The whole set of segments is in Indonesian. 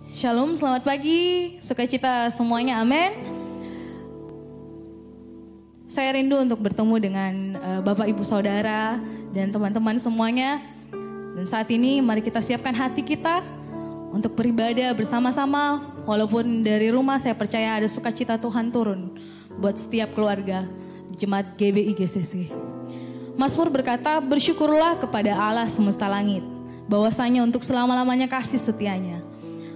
Shalom, selamat pagi, sukacita semuanya, amin. Saya rindu untuk bertemu dengan Bapak Ibu Saudara dan teman-teman semuanya. Dan saat ini mari kita siapkan hati kita untuk beribadah bersama-sama. Walaupun dari rumah saya percaya ada sukacita Tuhan turun buat setiap keluarga Jemaat GBI GCC. Mazmur berkata, bersyukurlah kepada Allah semesta langit, bahwasanya untuk selama-lamanya kasih setianya.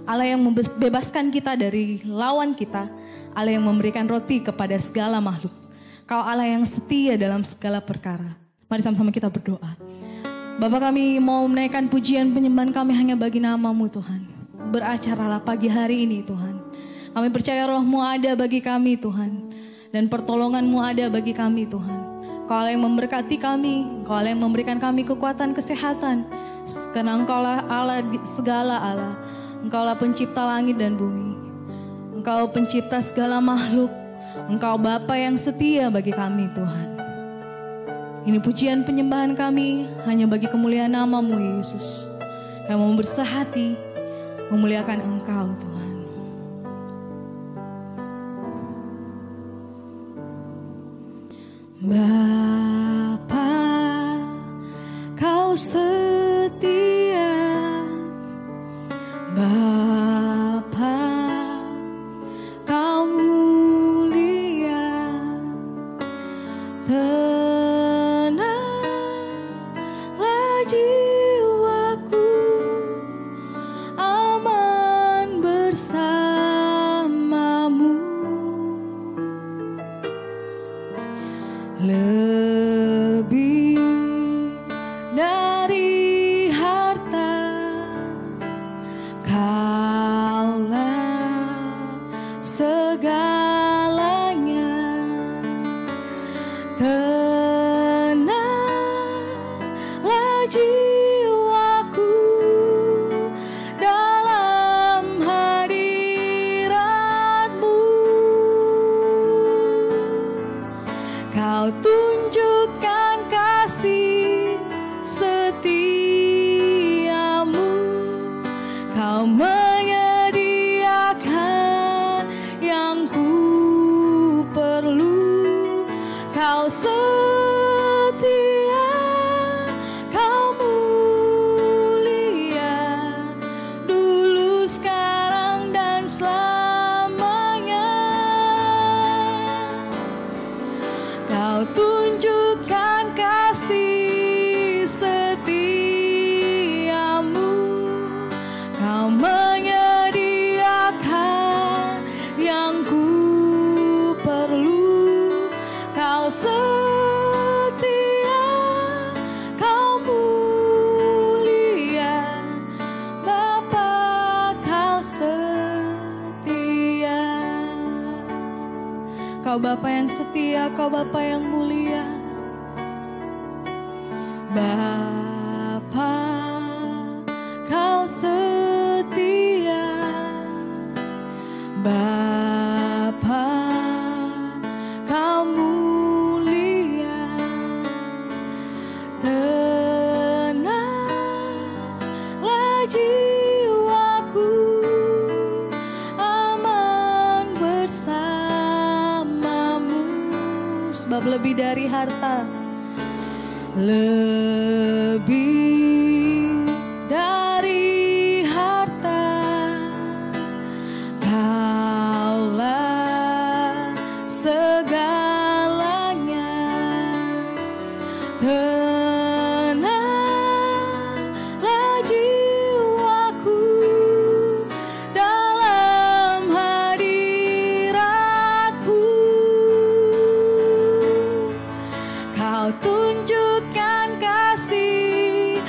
Allah yang membebaskan kita dari lawan kita, Allah yang memberikan roti kepada segala makhluk. Kau Allah yang setia dalam segala perkara. Mari sama-sama kita berdoa. Bapa, kami mau menaikkan pujian penyembahan kami hanya bagi nama-Mu Tuhan. Beracaralah pagi hari ini Tuhan. Kami percaya Roh-Mu ada bagi kami Tuhan. Dan pertolongan-Mu ada bagi kami Tuhan. Kau Allah yang memberkati kami. Kau Allah yang memberikan kami kekuatan, kesehatan. Karena Engkau-lah Allah segala Allah. Engkau-lah pencipta langit dan bumi. Engkau pencipta segala makhluk. Engkau Bapa yang setia bagi kami Tuhan. Ini pujian penyembahan kami hanya bagi kemuliaan nama-Mu Yesus. Kami mau bersahati memuliakan Engkau Tuhan. Bapa, Kau setia. Bapa, Kau mulia. Tenanglah jiwaku, aman bersama-Mu. Lebih dari harta, Kaulah segalanya. Tenanglah jiwaku dalam hadirat-Mu. Kau tunjukkan kasih setiamu. Kau menyediakan yang ku perlu. Kau setia, Kau mulia, dulu, sekarang, dan selamanya. Kau tunjukkan kasih setiamu. Kau menyediakan yang ku perlu. Kau setia, Kau mulia, Bapa, Kau setia. Kau Bapa yang setia, Kau Bapa yang mulia. Bapa, Kau setia. Bapa, Kau mulia. Tenanglah jiwaku, aman bersama-Mu. Sebab lebih dari harta, lebih dari harta, Kaulah segalanya. Tenanglah jiwaku dalam hadirat-Mu. Kau tunjukkan kasih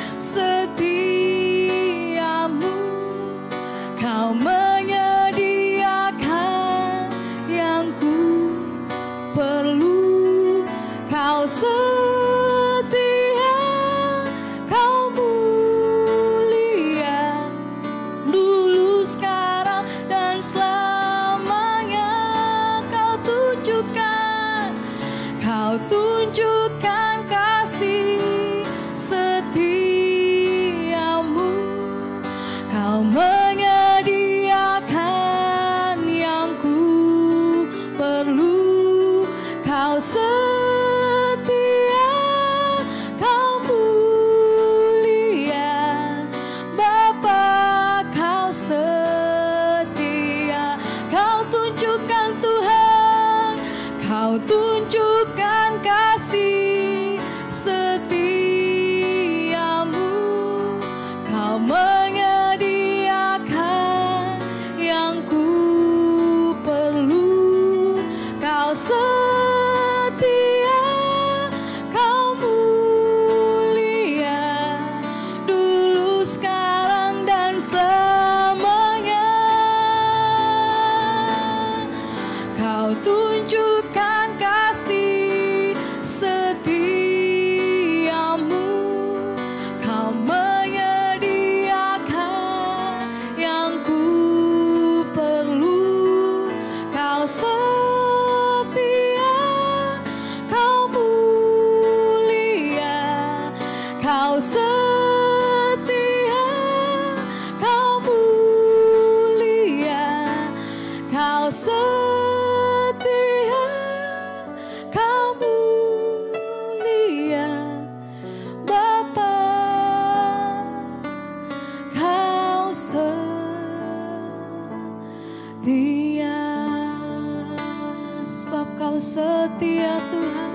Kau tunjukkan kasih setiamu, Kau menyediakan yang ku perlu. Kau setia, Kau mulia, dulu, sekarang, dan selamanya. Kau tunjukkan kasih setiamu, Kau menyediakan yang ku perlu. Kau setia, Kau mulia, Kau setia, Kau mulia, Kau setia, Kau mulia, Bapa, Kau setia. Sebab Kau setia Tuhan,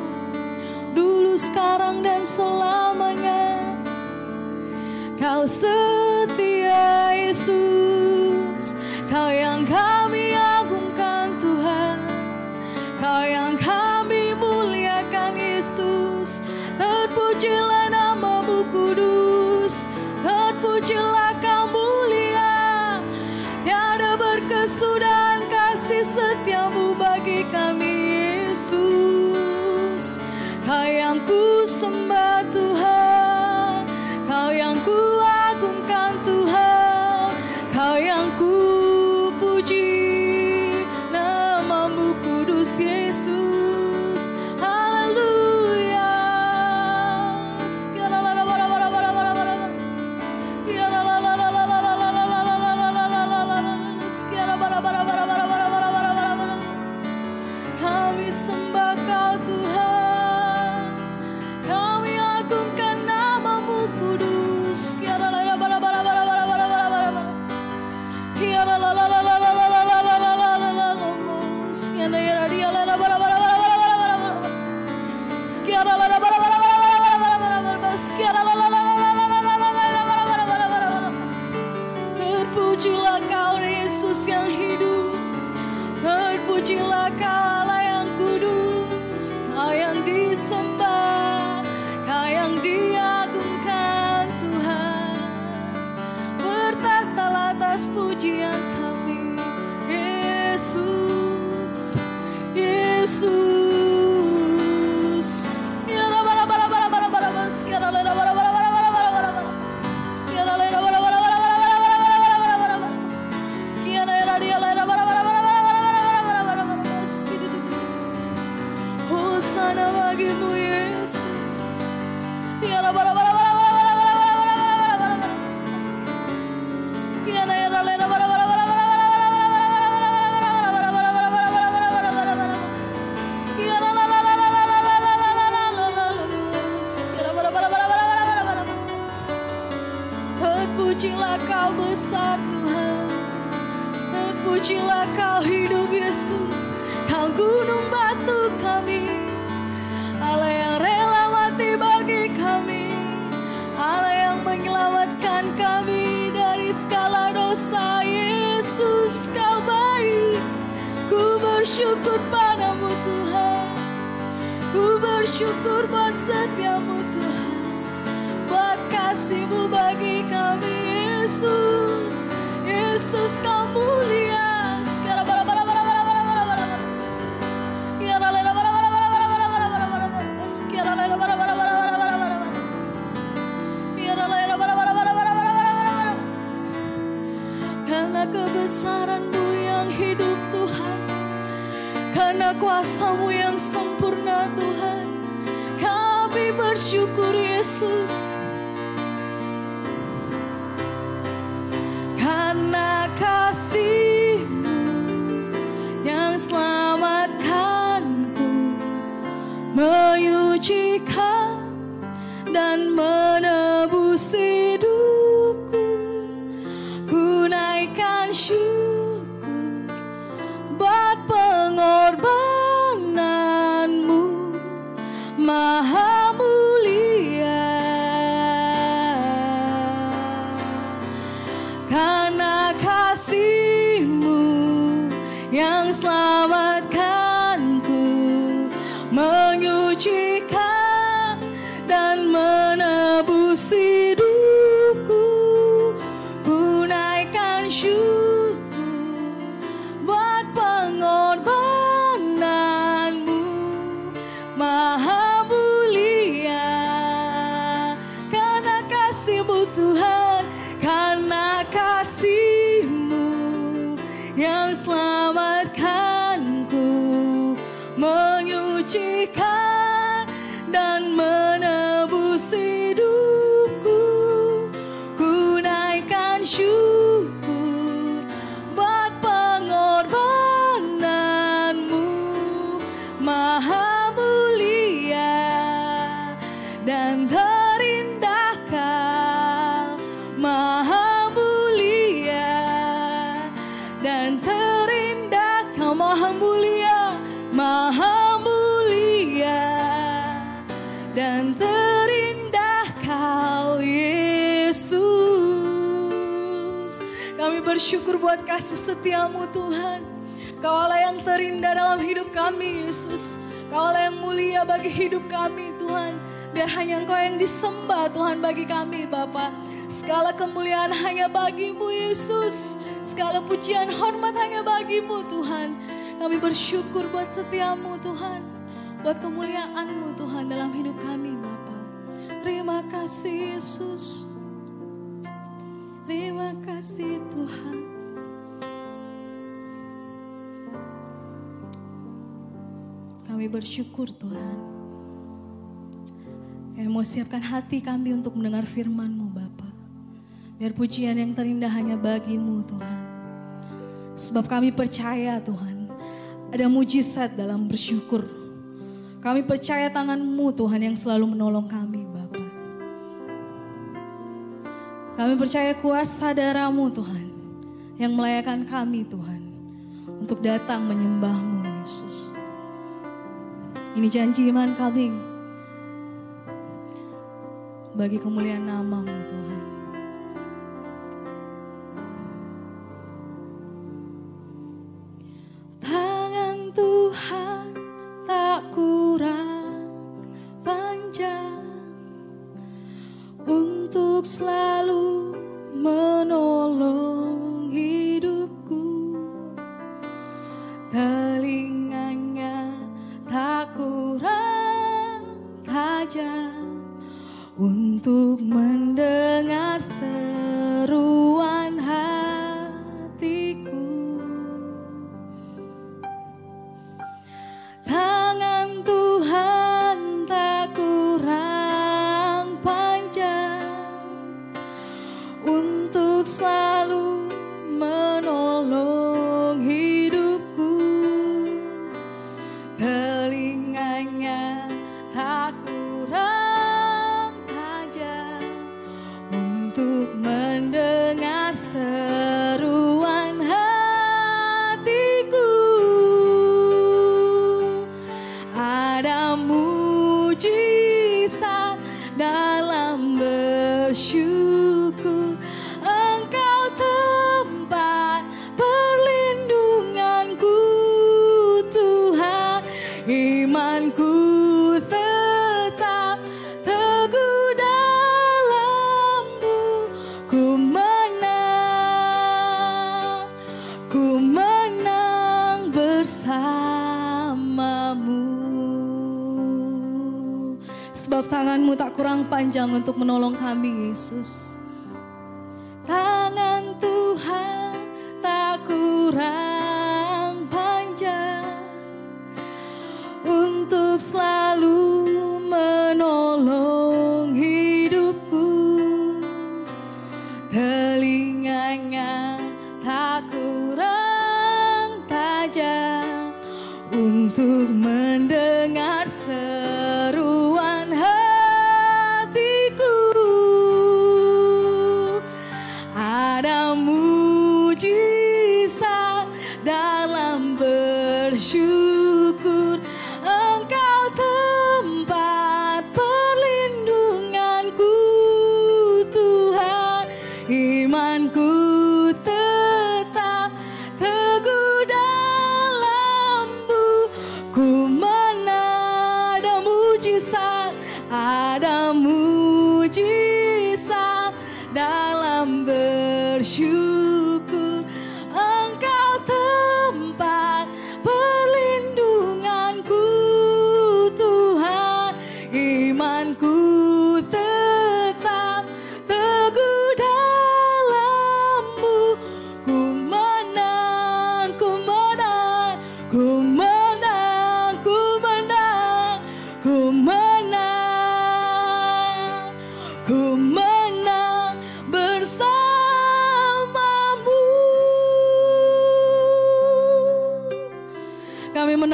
dulu, sekarang, dan selamanya. Kau setia Yesus, Kau yang kami agungkan Tuhan, Kau yang kami muliakan Yesus. Terpujilah nama-Mu kudus, terpujilah Kau mulia. Tiada berkesudahan kasih setiamu bagi kami Yesus. Kau yang ku sembah Tuhan, Kau yang ku agungkan Tuhan, Kau yang ku puji, nama-Mu kudus Yesus. Haleluya. Kami sembah Kau Tuhan, kami agungkan nama-Mu kudus. Terpujilah Kau Yesus yang hidup, terpujilah Kau Allah yang kudus, Kau yang disembah, Kau yang diagungkan Tuhan. Bertahtalah atas pujian kami Yesus, Yesus. Hosana bagimu Yesus. Terpujilah Kau besar Tuhan, terpujilah Kau hidup Yesus. Kau gunung batu kami, Allah yang rela mati bagi kami, Allah yang menyelamatkan kami dari segala dosa. Yesus, Kau baik, ku bersyukur padamu Tuhan, ku bersyukur buat setiamu Tuhan, buat kasih-Mu bagi kami Yesus. Yesus, Kau mulia. Sekarang karena kebesaran-Mu yang hidup Tuhan, karena kuasa-Mu yang sempurna Tuhan, kami bersyukur Yesus. Karena kasih-Mu yang selamatkanku, menyucikan dan menebus hidupku, ku naikkan syukur buat pengorbanan yang selamatkanku, menyucikan dan menebus hidupku. Ku naikkan syukur buat pengorbananmu, Maha mulia. Karena kasih-Mu Tuhan, karena kasih-Mu yang selamatkanku, menyucikan dan menebus hidupku. Ku naikkan syukur buat pengorbananmu, Maha mulia dan terindah Kau, Maha mulia dan terindah Kau, Maha mulia, Maha mulia dan terindah Kau, Yesus. Kami bersyukur buat kasih setia-Mu Tuhan. Kau Allah yang terindah dalam hidup kami, Yesus. Kau Allah yang mulia bagi hidup kami, Tuhan. Biar hanya Engkau yang disembah, Tuhan, bagi kami, Bapa. Segala kemuliaan hanya bagi-Mu, Yesus. Segala pujian hormat hanya bagi-Mu, Tuhan. Kami bersyukur buat setia-Mu, Tuhan. Buat kemuliaan-Mu, Tuhan, dalam hidup kami, Bapa. Terima kasih, Yesus. Terima kasih, Tuhan. Kami bersyukur, Tuhan. Kami mau siapkan hati kami untuk mendengar firman-Mu, Bapa. Biar pujian yang terindah hanya bagi-Mu, Tuhan. Sebab kami percaya, Tuhan, ada mujizat dalam bersyukur. Kami percaya tangan-Mu, Tuhan, yang selalu menolong kami, Bapa. Kami percaya kuasa darah-Mu, Tuhan, yang melayakan kami, Tuhan, untuk datang menyembah-Mu, Yesus. Ini janji iman kami bagi kemuliaan nama-Mu, Tuhan. Tangan Tuhan tak kurang panjang untuk selalu menolong hidupku. Telinganya tak kurang tajam untuk mendengar seruan hatiku. Tangan Tuhan tak kurang panjang untuk selalu menolong hidupku. Telinganya tak kurang tajam untuk mendengar seruan hatiku. Ada mujizat dalam bersyukur. Engkau tempat perlindunganku, Tuhan. Imanku tetap teguh dalam-Mu. Ku menang bersama-Mu. Sebab tangan-Mu tak kurang panjang untuk menolong kami, Yesus. Tangan Tuhan tak kurang panjang untuk selalu menolong hidupku. Telinganya tak kurang tajam untuk mendengar seruan hatiku. Ada mujizat dalam bersyukur. Engkau tempat perlindunganku, Tuhan. Imanku tetap teguh dalam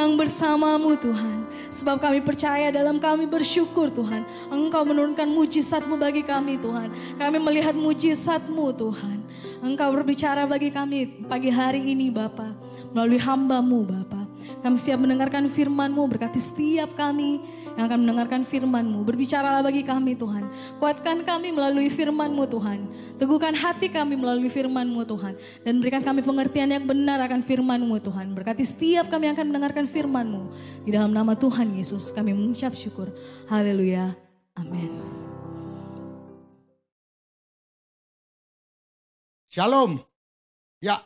datang bersama-Mu Tuhan. Sebab kami percaya dalam kami bersyukur Tuhan. Engkau menurunkan mujizat-Mu bagi kami Tuhan. Kami melihat mujizat-Mu Tuhan. Engkau berbicara bagi kami pagi hari ini Bapa. Melalui hamba-Mu Bapa. Kami siap mendengarkan firman-Mu, berkati setiap kami yang akan mendengarkan firman-Mu. Berbicaralah bagi kami Tuhan. Kuatkan kami melalui firman-Mu Tuhan. Teguhkan hati kami melalui firman-Mu Tuhan. Dan berikan kami pengertian yang benar akan firman-Mu Tuhan. Berkati setiap kami yang akan mendengarkan firman-Mu. Di dalam nama Tuhan Yesus kami mengucap syukur. Haleluya. Amin. Shalom. Ya,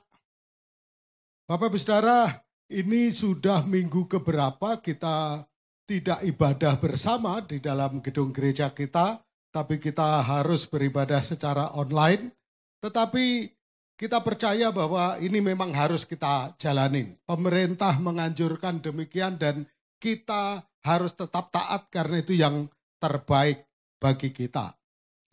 Bapak Ibu Saudara, ini sudah minggu keberapa kita tidak ibadah bersama di dalam gedung gereja kita, tapi kita harus beribadah secara online. Tetapi kita percaya bahwa ini memang harus kita jalanin. Pemerintah menganjurkan demikian dan kita harus tetap taat karena itu yang terbaik bagi kita.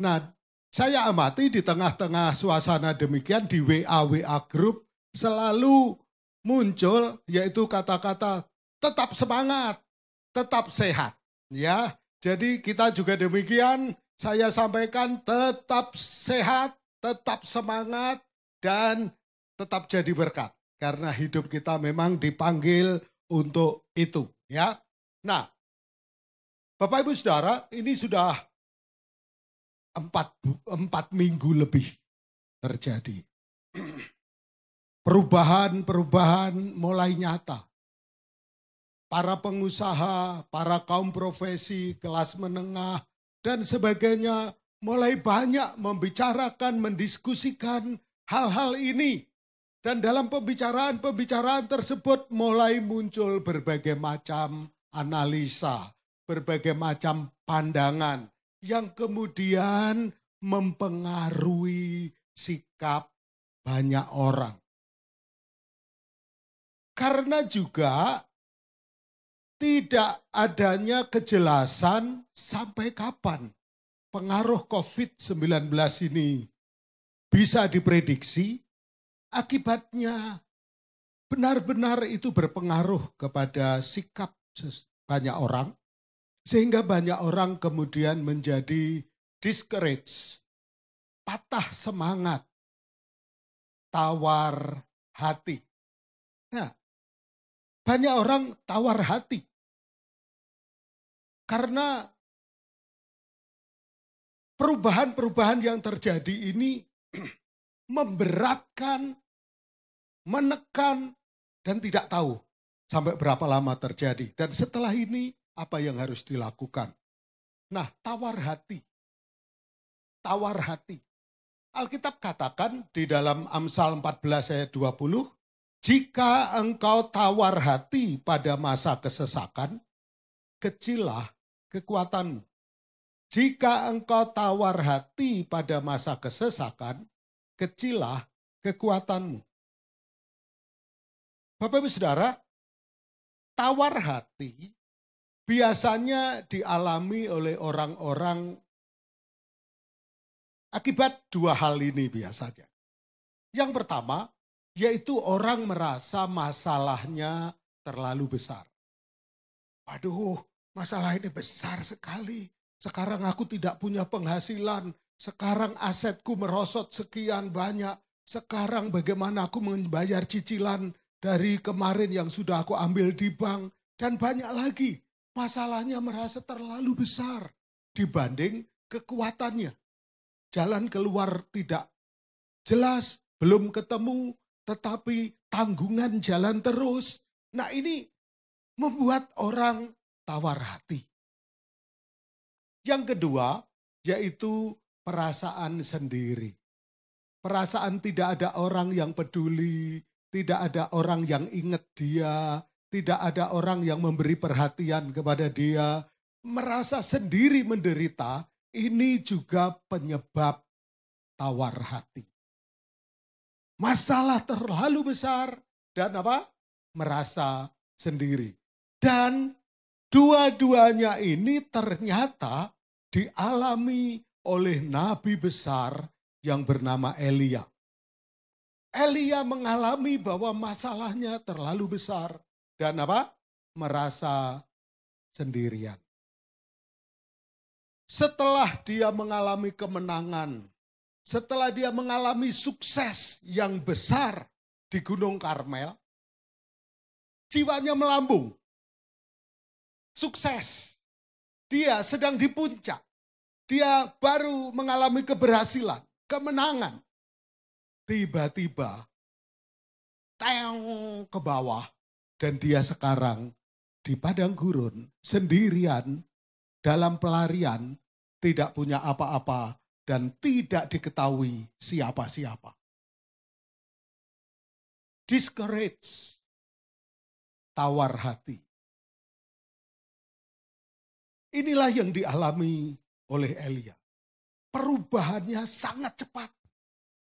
Nah, saya amati di tengah-tengah suasana demikian di WA Group selalu muncul yaitu kata-kata tetap semangat, tetap sehat. Ya, jadi kita juga demikian, saya sampaikan tetap sehat, tetap semangat, dan tetap jadi berkat. Karena hidup kita memang dipanggil untuk itu. Ya, nah, Bapak Ibu Saudara, ini sudah 4 minggu lebih terjadi. Perubahan mulai nyata. Para pengusaha, para kaum profesi, kelas menengah, dan sebagainya mulai banyak membicarakan, mendiskusikan hal-hal ini. Dan dalam pembicaraan tersebut mulai muncul berbagai macam analisa, berbagai macam pandangan yang kemudian mempengaruhi sikap banyak orang. Karena juga tidak adanya kejelasan sampai kapan pengaruh COVID-19 ini bisa diprediksi, akibatnya benar-benar itu berpengaruh kepada sikap banyak orang, sehingga banyak orang kemudian menjadi discouraged, patah semangat, tawar hati. Nah, banyak orang tawar hati karena perubahan-perubahan yang terjadi ini memberatkan, menekan, dan tidak tahu sampai berapa lama terjadi. Dan setelah ini apa yang harus dilakukan? Nah, tawar hati. Tawar hati. Alkitab katakan di dalam Amsal 14 ayat 20, jika engkau tawar hati pada masa kesesakan, kecillah kekuatanmu. Jika engkau tawar hati pada masa kesesakan, kecillah kekuatanmu. Bapak Ibu Saudara, tawar hati biasanya dialami oleh orang-orang akibat dua hal ini biasanya. Yang pertama, yaitu orang merasa masalahnya terlalu besar. Waduh, masalah ini besar sekali. Sekarang aku tidak punya penghasilan. Sekarang asetku merosot sekian banyak. Sekarang bagaimana aku membayar cicilan dari kemarin yang sudah aku ambil di bank. Dan banyak lagi. Masalahnya merasa terlalu besar dibanding kekuatannya. Jalan keluar tidak jelas, belum ketemu. Tetapi tanggungan jalan terus. Nah, ini membuat orang tawar hati. Yang kedua, yaitu perasaan sendiri. Perasaan tidak ada orang yang peduli, tidak ada orang yang ingat dia, tidak ada orang yang memberi perhatian kepada dia. Merasa sendiri menderita, ini juga penyebab tawar hati. Masalah terlalu besar dan apa? Merasa sendiri. Dan dua-duanya ini ternyata dialami oleh nabi besar yang bernama Elia. Elia mengalami bahwa masalahnya terlalu besar dan apa? merasa sendirian. Setelah dia mengalami kemenangan, setelah dia mengalami sukses yang besar di Gunung Karmel, jiwanya melambung. Sukses. Dia sedang di puncak. Dia baru mengalami keberhasilan, kemenangan. Tiba-tiba, teong ke bawah. Dan dia sekarang di padang gurun, sendirian, dalam pelarian, tidak punya apa-apa, dan tidak diketahui siapa-siapa. Discouraged, tawar hati. Inilah yang dialami oleh Elia. Perubahannya sangat cepat.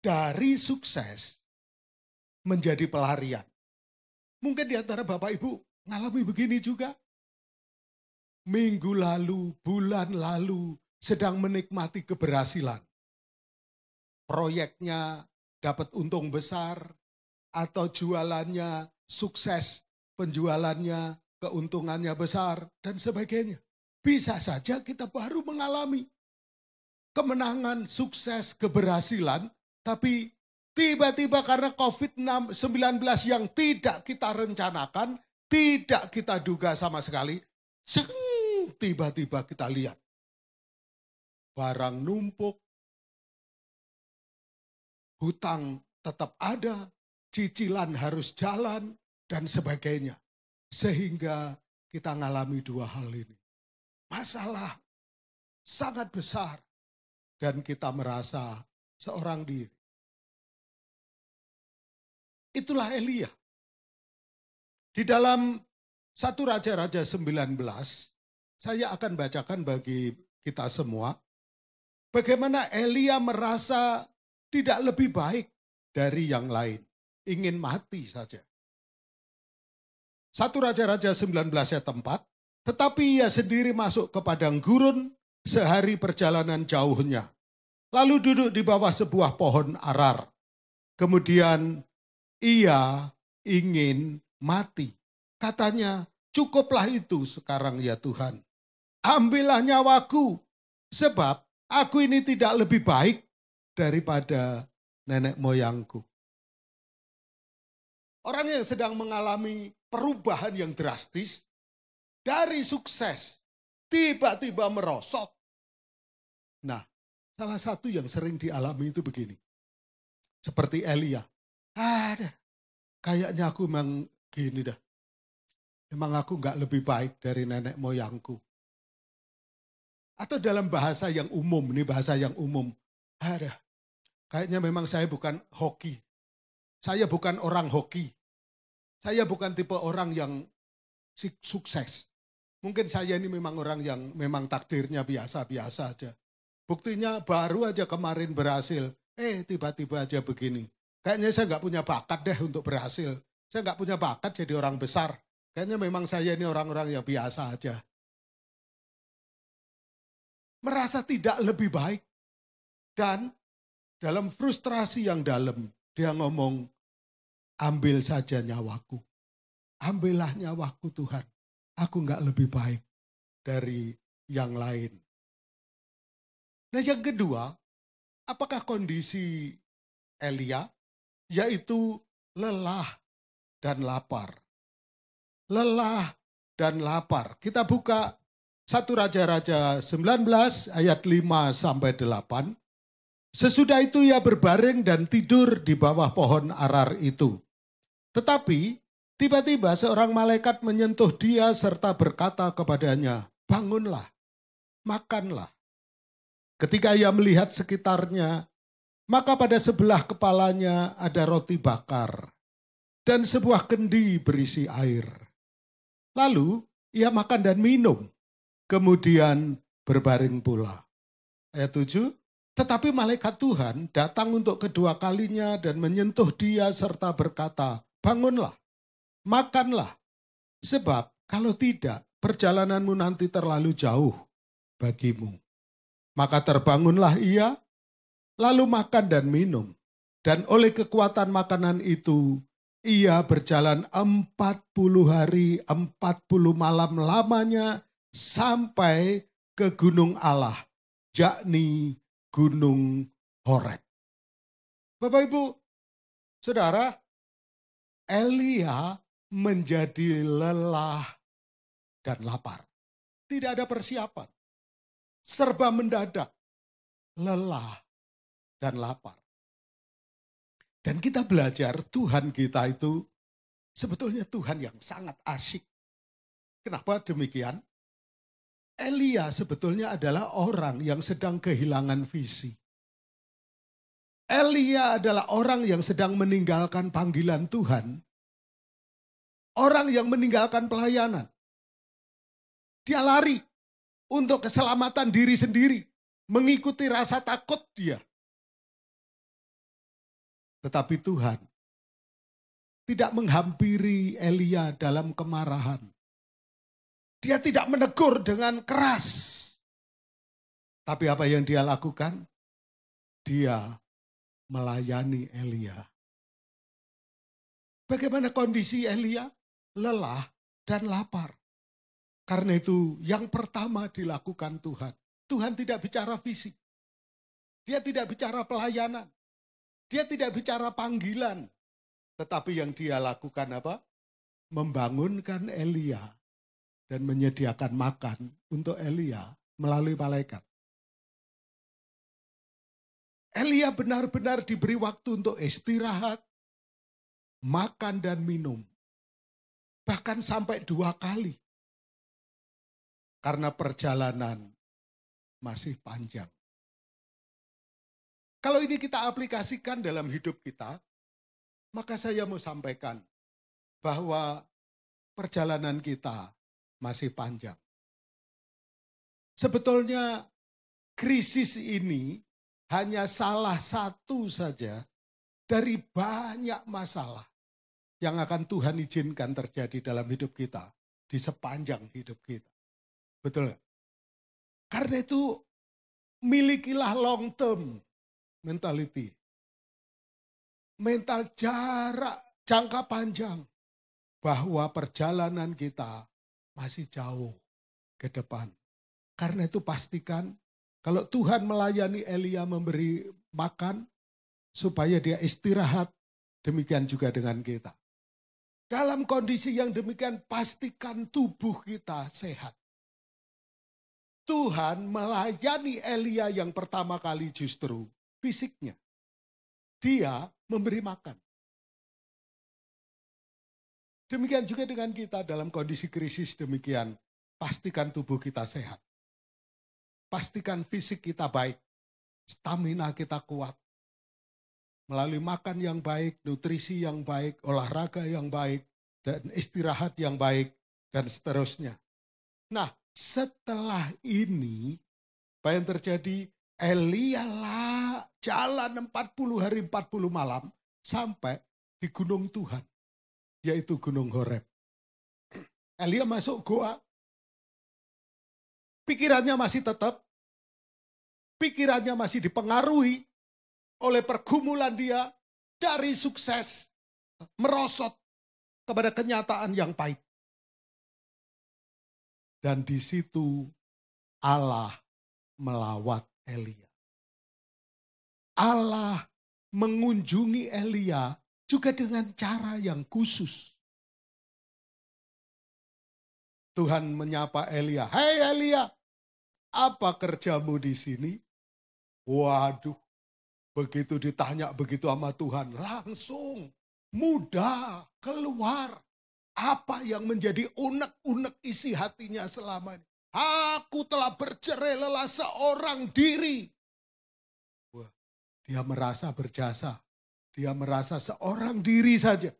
Dari sukses menjadi pelarian. Mungkin di antara Bapak Ibu ngalami begini juga. Minggu lalu, bulan lalu sedang menikmati keberhasilan. Proyeknya dapat untung besar atau jualannya sukses, penjualannya, keuntungannya besar dan sebagainya. Bisa saja kita baru mengalami kemenangan, sukses, keberhasilan, tapi tiba-tiba karena COVID-19 yang tidak kita rencanakan, tidak kita duga sama sekali, tiba-tiba kita lihat barang numpuk, hutang tetap ada, cicilan harus jalan, dan sebagainya. Sehingga kita ngalami dua hal ini. Masalah sangat besar dan kita merasa seorang diri. Itulah Elia. Di dalam 1 Raja-Raja 19, saya akan bacakan bagi kita semua bagaimana Elia merasa tidak lebih baik dari yang lain. Ingin mati saja. 1 Raja-Raja 19 ayat 4, tetapi ia sendiri masuk ke padang gurun sehari perjalanan jauhnya. Lalu duduk di bawah sebuah pohon arar. Kemudian ia ingin mati. Katanya, cukuplah itu sekarang ya Tuhan. Ambillah nyawaku, sebab aku ini tidak lebih baik daripada nenek moyangku. Orang yang sedang mengalami perubahan yang drastis, dari sukses, tiba-tiba merosot. Nah, salah satu yang sering dialami itu begini. Seperti Elia. Kayaknya aku memang gini dah. Memang aku gak lebih baik dari nenek moyangku. Atau dalam bahasa yang umum, ini bahasa yang umum. Kayaknya memang saya bukan hoki. Saya bukan orang hoki. Saya bukan tipe orang yang sukses. Mungkin saya ini memang orang yang memang takdirnya biasa-biasa aja. Buktinya baru aja kemarin berhasil. Tiba-tiba aja begini. Kayaknya saya gak punya bakat deh untuk berhasil. Saya gak punya bakat jadi orang besar. Kayaknya memang saya ini orang-orang yang biasa aja. Merasa tidak lebih baik. Dan dalam frustrasi yang dalam, dia ngomong, ambil saja nyawaku. Ambillah nyawaku Tuhan. Aku gak lebih baik dari yang lain. Nah yang kedua, apakah kondisi Elia? Yaitu lelah dan lapar. Lelah dan lapar. Kita buka 1 Raja-Raja 19 ayat 5 sampai 8. Sesudah itu ia berbaring dan tidur di bawah pohon arar itu. Tetapi tiba-tiba seorang malaikat menyentuh dia serta berkata kepadanya, bangunlah, makanlah. Ketika ia melihat sekitarnya, maka pada sebelah kepalanya ada roti bakar dan sebuah kendi berisi air. Lalu ia makan dan minum, kemudian berbaring pula. Ayat 7, tetapi malaikat Tuhan datang untuk kedua kalinya dan menyentuh dia serta berkata, bangunlah, makanlah, sebab kalau tidak perjalananmu nanti terlalu jauh bagimu. Maka terbangunlah ia, lalu makan dan minum. Dan oleh kekuatan makanan itu, Ia berjalan 40 hari, 40 malam lamanya sampai ke gunung Allah, yakni Gunung Horeb. Bapak Ibu, Saudara, Elia menjadi lelah dan lapar. Tidak ada persiapan. Serba mendadak. Lelah dan lapar. Dan kita belajar Tuhan kita itu sebetulnya Tuhan yang sangat asyik. Kenapa demikian? Elia sebetulnya adalah orang yang sedang kehilangan visi. Elia adalah orang yang sedang meninggalkan panggilan Tuhan. Orang yang meninggalkan pelayanan. Dia lari untuk keselamatan diri sendiri. Mengikuti rasa takut dia. Tetapi Tuhan tidak menghampiri Elia dalam kemarahan. Dia tidak menegur dengan keras. Tapi apa yang dia lakukan? Dia melayani Elia. Bagaimana kondisi Elia? Lelah dan lapar. Karena itu yang pertama dilakukan Tuhan. Tuhan tidak bicara fisik. Dia tidak bicara pelayanan. Dia tidak bicara panggilan. Tetapi yang dia lakukan apa? Membangunkan Elia. Dan menyediakan makan untuk Elia melalui malaikat. Elia benar-benar diberi waktu untuk istirahat, makan dan minum. Bahkan sampai 2 kali. Karena perjalanan masih panjang. Kalau ini kita aplikasikan dalam hidup kita, maka saya mau sampaikan bahwa perjalanan kita masih panjang. Sebetulnya krisis ini hanya salah satu saja dari banyak masalah yang akan Tuhan izinkan terjadi dalam hidup kita di sepanjang hidup kita. Betul nggak? Karena itu milikilah long term mentality. Mental jangka panjang. Bahwa perjalanan kita masih jauh ke depan. Karena itu pastikan kalau Tuhan melayani Elia memberi makan supaya dia istirahat, demikian juga dengan kita. Dalam kondisi yang demikian pastikan tubuh kita sehat. Tuhan melayani Elia yang pertama kali justru fisiknya. Dia memberi makan. Demikian juga dengan kita dalam kondisi krisis demikian. Pastikan tubuh kita sehat. Pastikan fisik kita baik. Stamina kita kuat. Melalui makan yang baik, nutrisi yang baik, olahraga yang baik, dan istirahat yang baik, dan seterusnya. Nah, setelah ini, apa yang terjadi? Elia jalan 40 hari 40 malam sampai di gunung Tuhan, yaitu Gunung Horeb. Elia masuk goa. Pikirannya masih dipengaruhi oleh pergumulan dia dari sukses merosot kepada kenyataan yang pahit. Dan di situ Allah melawat Elia. Allah mengunjungi Elia juga dengan cara yang khusus. Tuhan menyapa Elia, "Hei Elia, apa kerjamu di sini?" Waduh, begitu ditanya begitu sama Tuhan, langsung mudah keluar. Apa yang menjadi unek-unek isi hatinya selama ini? Aku telah bercerai lelah seorang diri. Wah, dia merasa berjasa. Dia merasa seorang diri saja.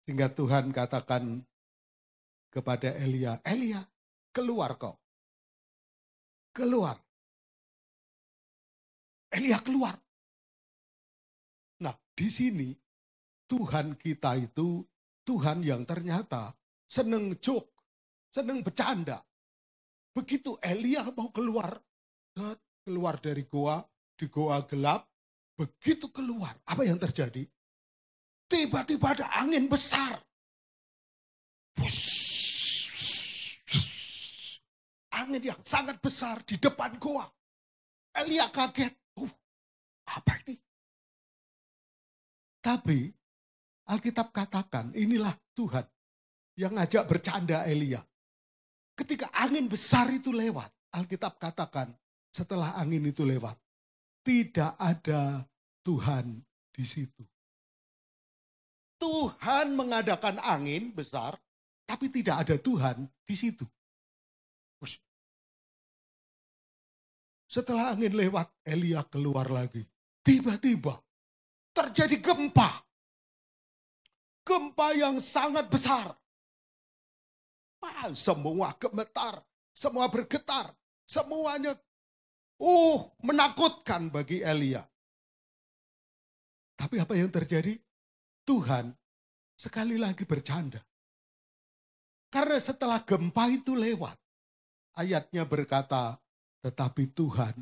Sehingga Tuhan katakan kepada Elia, "Elia, keluar kau. Keluar." Elia keluar. Nah, di sini Tuhan kita itu Tuhan yang ternyata seneng joke, seneng bercanda. Begitu Elia mau keluar dari goa, di goa gelap, begitu keluar, apa yang terjadi? tiba-tiba ada angin besar. Angin yang sangat besar di depan goa. Elia kaget. Apa ini? Tapi Alkitab katakan inilah Tuhan yang ngajak bercanda Elia. Ketika angin besar itu lewat, Alkitab katakan setelah angin itu lewat, tidak ada Tuhan di situ. Tuhan mengadakan angin besar, tapi tidak ada Tuhan di situ. Setelah angin lewat, Elia keluar lagi. Tiba-tiba terjadi gempa. Gempa yang sangat besar. Semua gemetar, semua bergetar, semuanya menakutkan bagi Elia. Tapi apa yang terjadi? Tuhan sekali lagi bercanda. Karena setelah gempa itu lewat, ayatnya berkata, tetapi Tuhan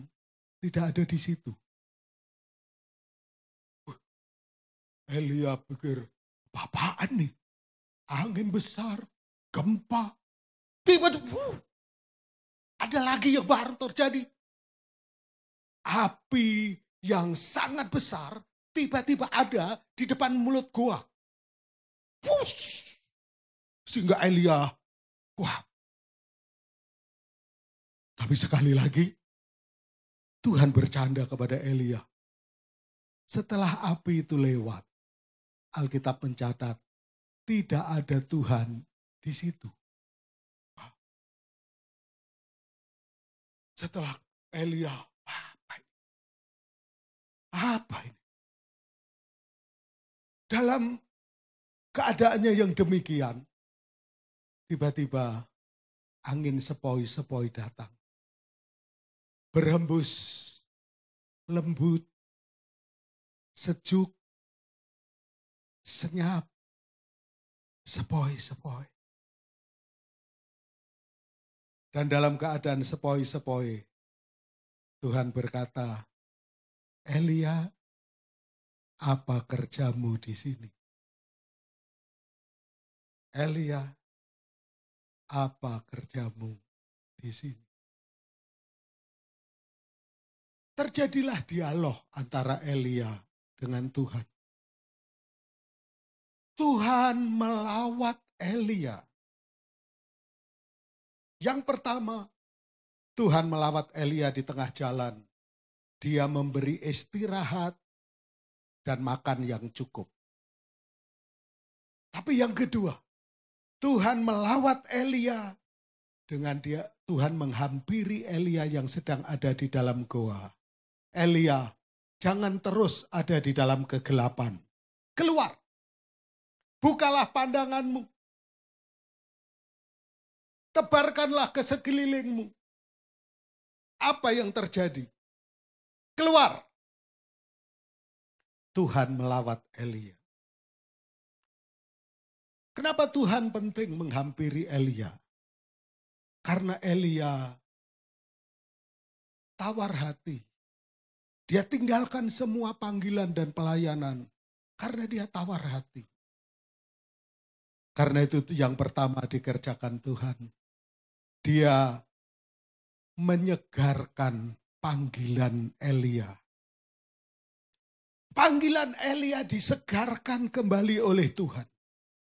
tidak ada di situ. Elia pikir, apaan nih? Angin besar, gempa, tiba-tiba ada lagi yang baru terjadi. Api yang sangat besar tiba-tiba ada di depan mulut gua. Sehingga Elia, wah. Tapi sekali lagi, Tuhan bercanda kepada Elia. Setelah api itu lewat, Alkitab mencatat, tidak ada Tuhan di situ. Setelah Elia, apa ini? Dalam keadaannya yang demikian, tiba-tiba angin sepoi-sepoi datang. Berhembus, lembut, sejuk, senyap, sepoi-sepoi. Dan dalam keadaan sepoi-sepoi, Tuhan berkata, Elia, apa kerjamu di sini? Elia, apa kerjamu di sini? Terjadilah dialog antara Elia dengan Tuhan. Tuhan melawat Elia. Yang pertama, Tuhan melawat Elia di tengah jalan. Dia memberi istirahat dan makan yang cukup. Tapi yang kedua, Tuhan melawat Elia dengan Tuhan menghampiri Elia yang sedang ada di dalam goa. Elia, jangan terus ada di dalam kegelapan. Keluar. Bukalah pandanganmu. Tebarkanlah ke sekelilingmu. Apa yang terjadi? Keluar. Tuhan melawat Elia. Kenapa Tuhan penting menghampiri Elia? Karena Elia tawar hati. Dia tinggalkan semua panggilan dan pelayanan karena dia tawar hati. Karena itu yang pertama dikerjakan Tuhan. Dia menyegarkan panggilan Elia. Panggilan Elia disegarkan kembali oleh Tuhan.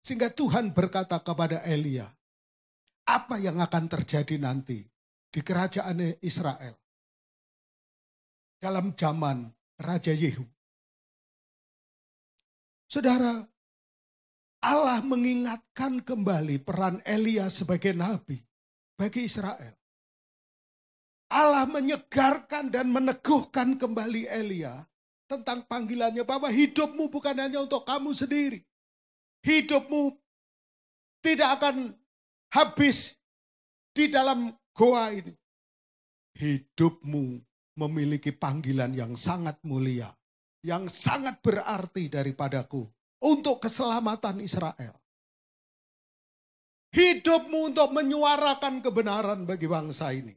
Sehingga Tuhan berkata kepada Elia, apa yang akan terjadi nanti di kerajaan Israel dalam zaman Raja Yehu. Saudara, Allah mengingatkan kembali peran Elia sebagai nabi bagi Israel. Allah menyegarkan dan meneguhkan kembali Elia tentang panggilannya bahwa hidupmu bukan hanya untuk kamu sendiri. Hidupmu tidak akan habis di dalam goa ini. Hidupmu memiliki panggilan yang sangat mulia, yang sangat berarti daripadaku untuk keselamatan Israel. Hidupmu untuk menyuarakan kebenaran bagi bangsa ini.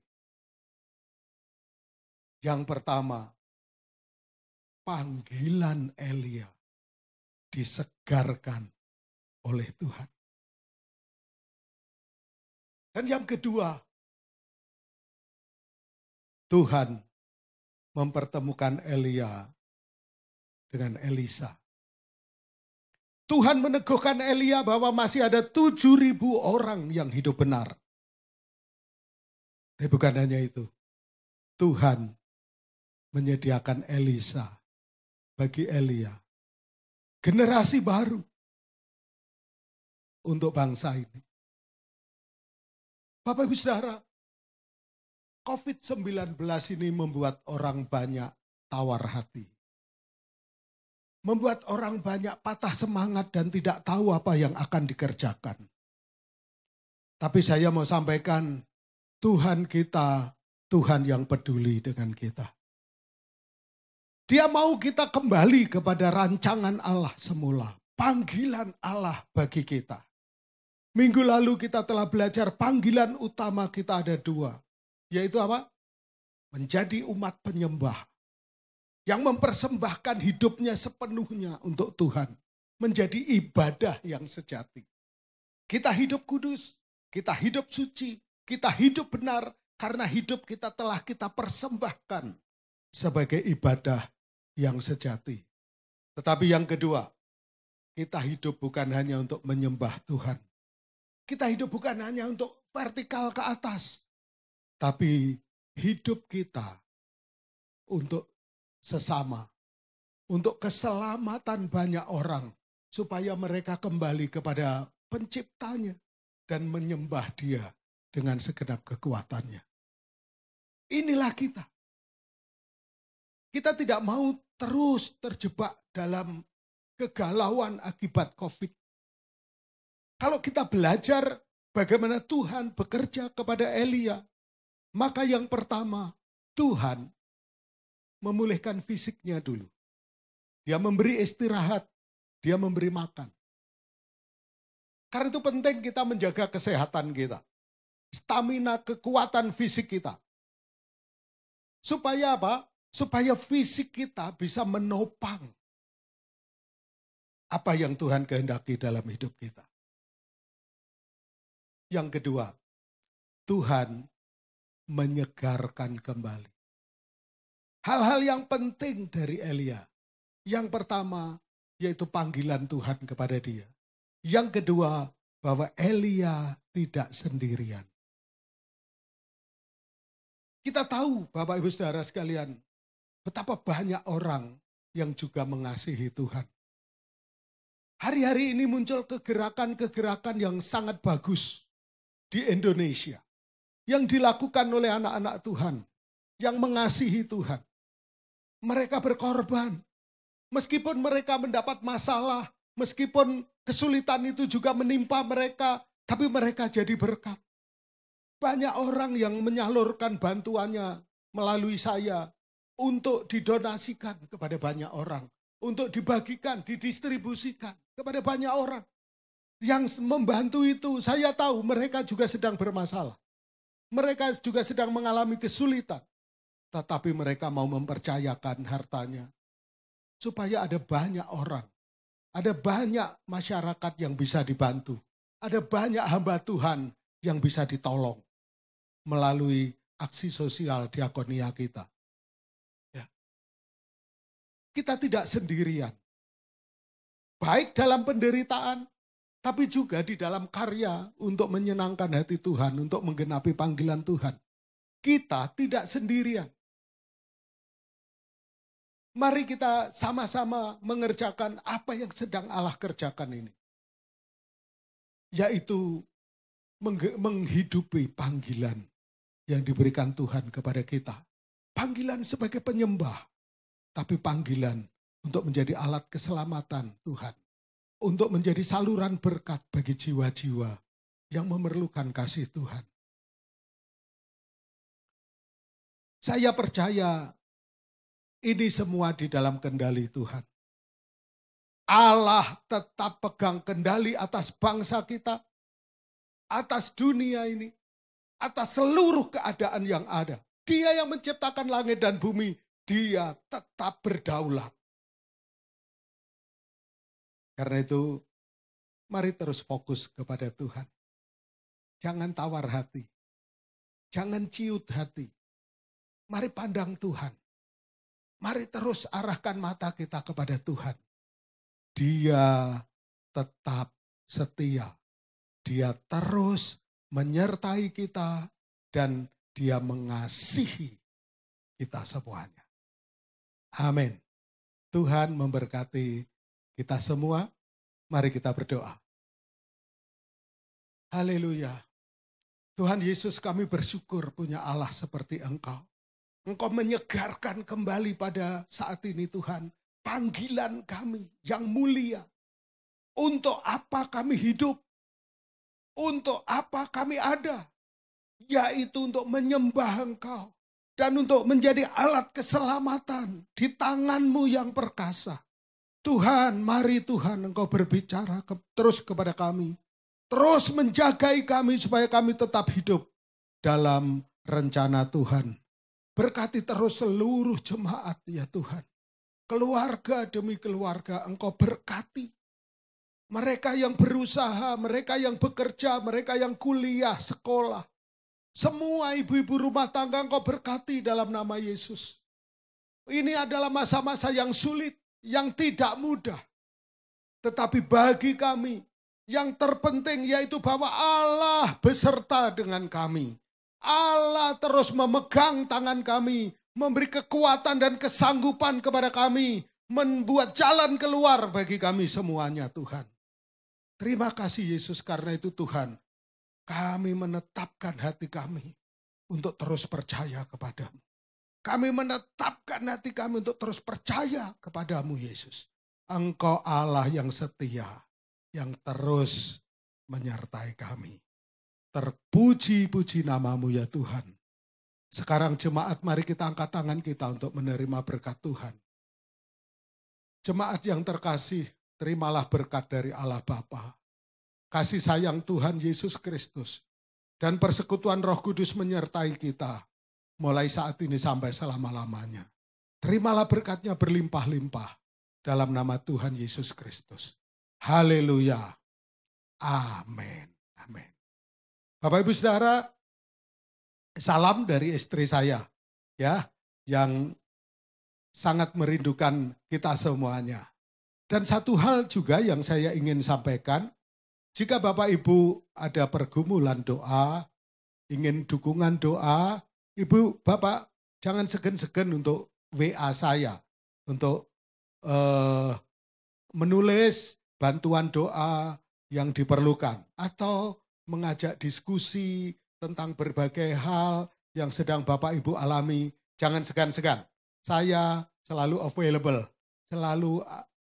Yang pertama, panggilan Elia disegarkan oleh Tuhan. Dan yang kedua, Tuhan mempertemukan Elia dengan Elisa. Tuhan meneguhkan Elia bahwa masih ada 7.000 orang yang hidup benar. Tapi bukan hanya itu. Tuhan menyediakan Elisa bagi Elia. Generasi baru untuk bangsa ini. Bapak Ibu Saudara, COVID-19 ini membuat orang banyak tawar hati. Membuat orang banyak patah semangat dan tidak tahu apa yang akan dikerjakan. Tapi saya mau sampaikan, Tuhan kita, Tuhan yang peduli dengan kita. Dia mau kita kembali kepada rancangan Allah semula. Panggilan Allah bagi kita. Minggu lalu kita telah belajar panggilan utama kita ada 2. Yaitu apa? Menjadi umat penyembah. Yang mempersembahkan hidupnya sepenuhnya untuk Tuhan. Menjadi ibadah yang sejati. Kita hidup kudus, kita hidup suci, kita hidup benar. Karena hidup kita telah kita persembahkan sebagai ibadah yang sejati. Tetapi yang kedua, kita hidup bukan hanya untuk menyembah Tuhan. Kita hidup bukan hanya untuk vertikal ke atas. Tapi hidup kita untuk sesama. Untuk keselamatan banyak orang. Supaya mereka kembali kepada penciptanya. Dan menyembah dia dengan segenap kekuatannya. Inilah kita. Kita tidak mau terus terjebak dalam kegalauan akibat COVID. Kalau kita belajar bagaimana Tuhan bekerja kepada Elia, maka yang pertama, Tuhan memulihkan fisiknya dulu. Dia memberi istirahat, dia memberi makan. Karena itu penting kita menjaga kesehatan kita. Stamina, kekuatan fisik kita. Supaya apa? Supaya fisik kita bisa menopang apa yang Tuhan kehendaki dalam hidup kita. Yang kedua, Tuhan menyegarkan kembali. Hal-hal yang penting dari Elia. Yang pertama, yaitu panggilan Tuhan kepada dia. Yang kedua, bahwa Elia tidak sendirian. Kita tahu, Bapak Ibu Saudara sekalian, betapa banyak orang yang juga mengasihi Tuhan. Hari-hari ini muncul kegerakan-kegerakan yang sangat bagus di Indonesia. Yang dilakukan oleh anak-anak Tuhan, yang mengasihi Tuhan. Mereka berkorban. Meskipun mereka mendapat masalah, meskipun kesulitan itu juga menimpa mereka, tapi mereka jadi berkat. Banyak orang yang menyalurkan bantuannya melalui saya untuk didonasikan kepada banyak orang. Untuk dibagikan, didistribusikan kepada banyak orang. Yang membantu itu saya tahu mereka juga sedang bermasalah. Mereka juga sedang mengalami kesulitan. Tetapi mereka mau mempercayakan hartanya. Supaya ada banyak orang. Ada banyak masyarakat yang bisa dibantu. Ada banyak hamba Tuhan yang bisa ditolong. Melalui aksi sosial diakonia kita. Ya. Kita tidak sendirian. Baik dalam penderitaan, tapi juga di dalam karya untuk menyenangkan hati Tuhan, untuk menggenapi panggilan Tuhan. Kita tidak sendirian. Mari kita sama-sama mengerjakan apa yang sedang Allah kerjakan ini. Yaitu menghidupi panggilan yang diberikan Tuhan kepada kita. Panggilan sebagai penyembah, tapi panggilan untuk menjadi alat keselamatan Tuhan. Untuk menjadi saluran berkat bagi jiwa-jiwa yang memerlukan kasih Tuhan. Saya percaya ini semua di dalam kendali Tuhan. Allah tetap pegang kendali atas bangsa kita, atas dunia ini, atas seluruh keadaan yang ada. Dia yang menciptakan langit dan bumi, dia tetap berdaulat. Karena itu mari terus fokus kepada Tuhan. Jangan tawar hati. Jangan ciut hati. Mari pandang Tuhan. Mari terus arahkan mata kita kepada Tuhan. Dia tetap setia. Dia terus menyertai kita dan Dia mengasihi kita semuanya. Amin. Tuhan memberkati kita semua. Mari kita berdoa. Haleluya. Tuhan Yesus, kami bersyukur punya Allah seperti Engkau. Engkau menyegarkan kembali pada saat ini Tuhan. Panggilan kami yang mulia. Untuk apa kami hidup? Untuk apa kami ada? Yaitu untuk menyembah Engkau. Dan untuk menjadi alat keselamatan di tangan-Mu yang perkasa. Tuhan, mari Tuhan Engkau berbicara terus kepada kami. Terus menjagai kami supaya kami tetap hidup dalam rencana Tuhan. Berkati terus seluruh jemaat ya Tuhan. Keluarga demi keluarga Engkau berkati. Mereka yang berusaha, mereka yang bekerja, mereka yang kuliah, sekolah. Semua ibu-ibu rumah tangga Engkau berkati dalam nama Yesus. Ini adalah masa-masa yang sulit, yang tidak mudah. Tetapi bagi kami, yang terpenting yaitu bahwa Allah beserta dengan kami. Allah terus memegang tangan kami, memberi kekuatan dan kesanggupan kepada kami, membuat jalan keluar bagi kami semuanya Tuhan. Terima kasih Yesus, karena itu Tuhan, kami menetapkan hati kami untuk terus percaya kepadamu. Kami menetapkan hati kami untuk terus percaya kepadamu Yesus. Engkau Allah yang setia, yang terus menyertai kami. Terpuji-puji namamu ya Tuhan. Sekarang jemaat, mari kita angkat tangan kita untuk menerima berkat Tuhan. Jemaat yang terkasih, terimalah berkat dari Allah Bapa. Kasih sayang Tuhan Yesus Kristus. Dan persekutuan Roh Kudus menyertai kita. Mulai saat ini sampai selama-lamanya. Terimalah berkatnya berlimpah-limpah. Dalam nama Tuhan Yesus Kristus. Haleluya. Amin. Amin. Bapak Ibu Saudara, salam dari istri saya. Ya, yang sangat merindukan kita semuanya. Dan satu hal juga yang saya ingin sampaikan, jika Bapak Ibu ada pergumulan doa, ingin dukungan doa, Ibu Bapak jangan segan-segan untuk WA saya, untuk menulis bantuan doa yang diperlukan, atau mengajak diskusi tentang berbagai hal yang sedang Bapak Ibu alami. Jangan segan-segan, saya selalu available, selalu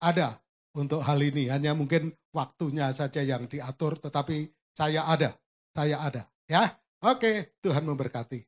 ada untuk hal ini. Hanya mungkin waktunya saja yang diatur, tetapi saya ada. Ya, oke, Tuhan memberkati.